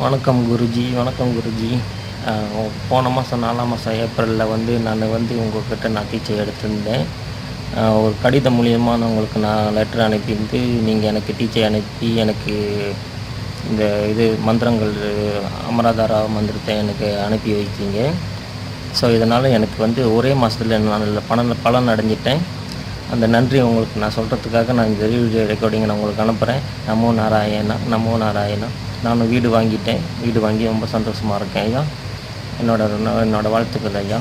வணக்கம் குருஜி, வணக்கம் குருஜி. அ போன மாதம் 4ஆம் மாதம் ஏப்ரலில் நான் உங்கள்கிட்ட தீட்சை எடுத்திருந்தேன். ஒரு கடிதம் மூலியமா நான் உங்களுக்கு லெட்டர் அனுப்பியிருந்து, நீங்கள் எனக்கு டீச்சை அனுப்பி எனக்கு இந்த மந்திரங்கள் அமராதாரா மந்திரத்தை எனக்கு அனுப்பி வைத்தீங்க. ஸோ இதனால் எனக்கு ஒரே மாதத்துல நான் பலன் அடைஞ்சிட்டேன். அந்த நன்றி உங்களுக்கு நான் சொல்கிறதுக்காக நான் இந்த வீடியோ ரெக்கார்டிங்கை நான் உங்களுக்கு அனுப்புகிறேன். நமோ நாராயணா, நமோ நாராயணா. நானும் வீடு வாங்கிட்டேன். வீடு வாங்கி ரொம்ப சந்தோஷமாக இருக்கேன் ஐயா. என்னோடய வாழ்த்துக்கள் ஐயா.